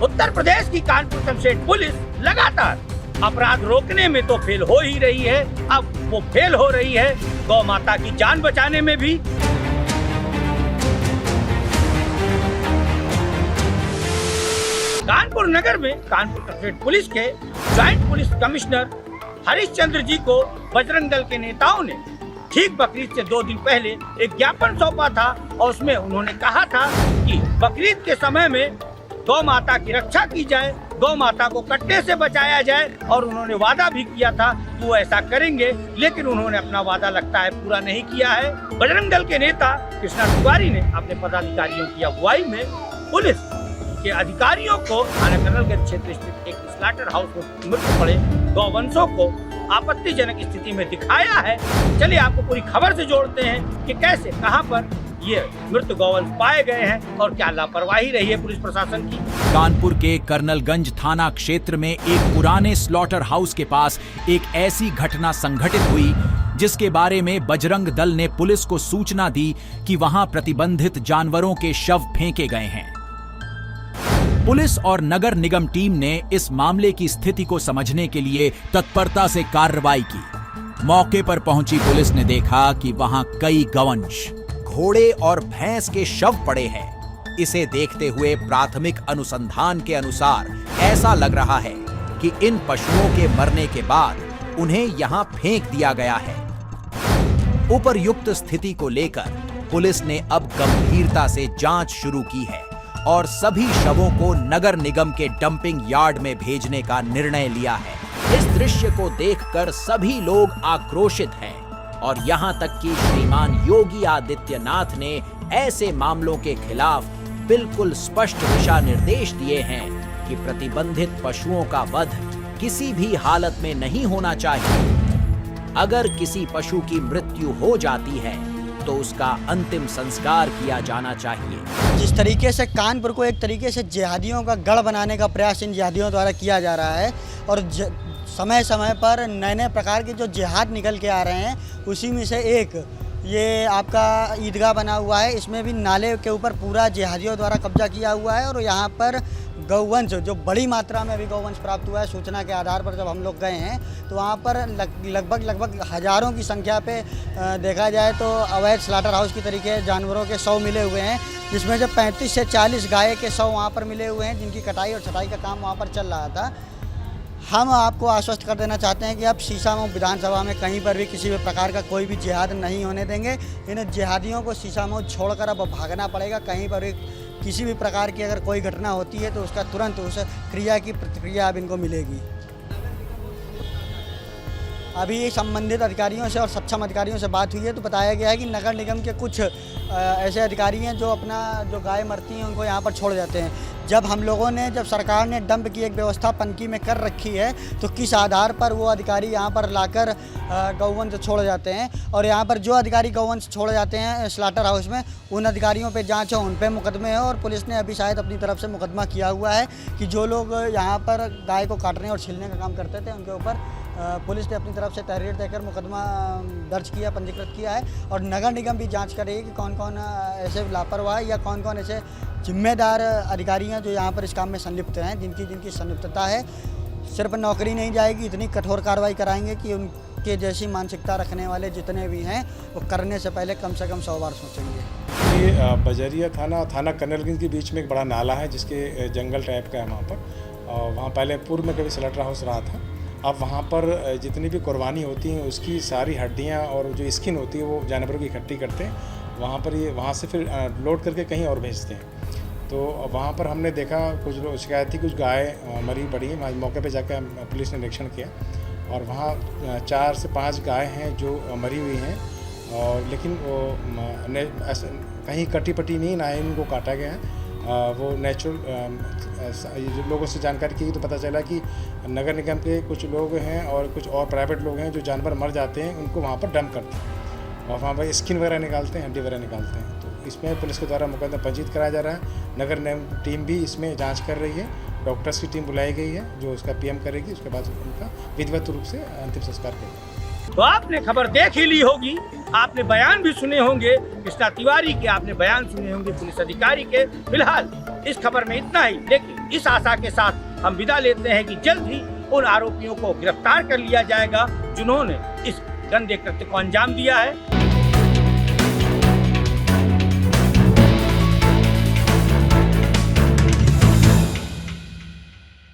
उत्तर प्रदेश की कानपुर शमशेर पुलिस लगातार अपराध रोकने में तो फेल हो ही रही है, अब वो फेल हो रही है गौ माता की जान बचाने में भी। कानपुर नगर में कानपुर शमशेर पुलिस के joint police commissioner Harishchandra ji को बजरंग दल के नेताओं ने ठीक बकरीद से 2 दिन पहले एक ज्ञापन सौंपा था और उसमें उन्होंने कहा था कि बकरीद के समय में गौ माता की रक्षा की जाए, गौ माता को कटने से बचाया जाए, और उन्होंने वादा भी किया था कि वो ऐसा करेंगे, लेकिन उन्होंने अपना वादा लगता है पूरा नहीं किया है। बजरंग दल के नेता कृष्णा तिवारी ने अपने पदाधिकारियों की अगुवाई में पुलिस के अधिकारियों को थाना कर्नलगंज क्षेत्र स्थित एक स्लॉटर हाउस में मृत पड़े गौवंशों को आपत्तिजनक स्थिति में दिखाया है। चलिए आपको पूरी खबर से जोड़ते हैं कि कैसे, कहां पर ये मृत गौवंश पाए गए हैं और क्या लापरवाही रही है पुलिस प्रशासन की। कानपुर के कर्नलगंज थाना क्षेत्र में एक पुराने स्लॉटर हाउस के पास एक ऐसी घटना संघटित हुई जिसके बारे में बजरंग दल ने पुलिस को सूचना दी कि वहां प्रतिबंधित जानवरों के शव फेंके गए हैं। पुलिस और नगर निगम टीम ने इस मामले की स्थिति को समझने के लिए तत्परता से कार्रवाई की। मौके पर पहुंची पुलिस ने देखा कि वहां कई गौवंश, घोड़े और भैंस के शव पड़े हैं। इसे देखते हुए प्राथमिक अनुसंधान के अनुसार ऐसा लग रहा है कि इन पशुओं के मरने के बाद उन्हें यहां फेंक दिया गया है। उपर्युक्त स्थिति को लेकर पुलिस ने अब गंभीरता से जांच शुरू की है और सभी शवों को नगर निगम के डंपिंग यार्ड में भेजने का निर्णय लिया है। इस दृश्य को देखकर सभी लोग आक्रोशित हैं और यहां तक कि श्रीमान योगी आदित्यनाथ ने ऐसे मामलों के खिलाफ बिल्कुल स्पष्ट दिशा निर्देश दिए हैं कि प्रतिबंधित पशुओं का वध किसी भी हालत में नहीं होना चाहिए। अगर किसी पशु की मृत्यु हो जाती है तो उसका अंतिम संस्कार किया जाना चाहिए। जिस तरीके से कानपुर को एक तरीके से जिहादियों का गढ़ बनाने का प्रयास इन जिहादियों द्वारा किया जा रहा है और समय समय पर नए नए प्रकार के जो जिहाद निकल के आ रहे हैं, उसी में से एक ये आपका ईदगाह बना हुआ है। इसमें भी नाले के ऊपर पूरा जिहादियों द्वारा कब्जा किया हुआ है और यहाँ पर गौवंश, जो बड़ी मात्रा में अभी गौवंश प्राप्त हुआ है, सूचना के आधार पर जब हम लोग गए हैं तो वहाँ पर लगभग हज़ारों की संख्या पे देखा जाए तो अवैध स्लॉटर हाउस की तरीके जानवरों के शव मिले हुए हैं, जिसमें से 35 से 40 गाय के शव वहाँ पर मिले हुए हैं, जिनकी कटाई और छटाई का काम वहाँ पर चल रहा था। हम आपको आश्वस्त कर देना चाहते हैं कि अब शीशामऊ विधानसभा में कहीं पर भी किसी भी प्रकार का कोई भी जिहाद नहीं होने देंगे। इन जिहादियों को शीशामऊ छोड़कर अब भागना पड़ेगा। कहीं पर भी किसी भी प्रकार की अगर कोई घटना होती है तो उसका तुरंत उस क्रिया की प्रतिक्रिया अब इनको मिलेगी। अभी संबंधित अधिकारियों से और सक्षम अधिकारियों से बात हुई है तो बताया गया है कि नगर निगम के कुछ ऐसे अधिकारी हैं जो जो गाय मरती हैं उनको यहाँ पर छोड़ जाते हैं। जब सरकार ने डंप की एक व्यवस्था पनकी में कर रखी है तो किस आधार पर वो अधिकारी यहाँ पर लाकर गौवंश छोड़ जाते हैं, और यहाँ पर जो अधिकारी गौवंश छोड़ जाते हैं स्लॉटर हाउस में, उन अधिकारियों पे जांच है, उन पे मुकदमे हैं। और पुलिस ने अभी शायद अपनी तरफ से मुकदमा किया हुआ है कि जो लोग यहाँ पर गाय को काटने और छीलने का काम करते थे उनके ऊपर पुलिस ने अपनी तरफ से तहरीर देकर मुकदमा दर्ज किया, पंजीकृत किया है। और नगर निगम भी जांच करेगी कि कौन कौन ऐसे लापरवाह या कौन कौन ऐसे जिम्मेदार अधिकारी हैं जो यहाँ पर इस काम में संलिप्त हैं, जिनकी संलिप्तता है। सिर्फ नौकरी नहीं जाएगी, इतनी कठोर कार्रवाई कराएंगे कि उनके जैसी मानसिकता रखने वाले जितने भी हैं वो करने से पहले कम से कम 100 बार सोचेंगे। ये बजरिया थाना कर्नलगंज के बीच में एक बड़ा नाला है जिसके जंगल टाइप का है वहाँ पर। वहाँ पहले पूर्व में कभी स्लॉटर हाउस रहा था। अब वहाँ पर जितनी भी कुर्बानी होती हैं उसकी सारी हड्डियाँ और जो स्किन होती है वो जानवरों की इकट्ठी करते हैं वहाँ पर। ये वहाँ से फिर लोड करके कहीं और भेजते हैं। तो वहाँ पर हमने देखा कुछ लोग शिकायत थी, कुछ गाय मरी पड़ी हैं। मौके पे जाकर पुलिस ने निरीक्षण किया और वहाँ 4 से 5 गाय हैं जो मरी हुई हैं, और लेकिन वो कहीं कटी पटी नहीं, ना ही उनको काटा गया है। वो नेचुरल लोगों से जानकारी की तो पता चला कि नगर निगम के कुछ लोग हैं और कुछ और प्राइवेट लोग हैं जो जानवर मर जाते हैं उनको वहाँ पर डंप करते हैं और वहाँ पर स्किन वगैरह निकालते हैं, हड्डी वगैरह निकालते हैं। तो इसमें पुलिस के द्वारा मुकदमा पंजीकृत कराया जा रहा है। नगर निगम टीम भी इसमें जांच कर रही है। डॉक्टर्स की टीम बुलाई गई है जो उसका पीएम करेगी, उसके बाद उनका विधिवत रूप से अंतिम संस्कार करेगा। तो आपने खबर देख ही ली होगी, आपने बयान भी सुने होंगे कृष्णा तिवारी के, आपने बयान सुने होंगे पुलिस अधिकारी के। फिलहाल इस खबर में इतना ही, लेकिन इस आशा के साथ हम विदा लेते हैं कि जल्द ही उन आरोपियों को गिरफ्तार कर लिया जाएगा जिन्होंने इस गंदे कृत्य को अंजाम दिया है।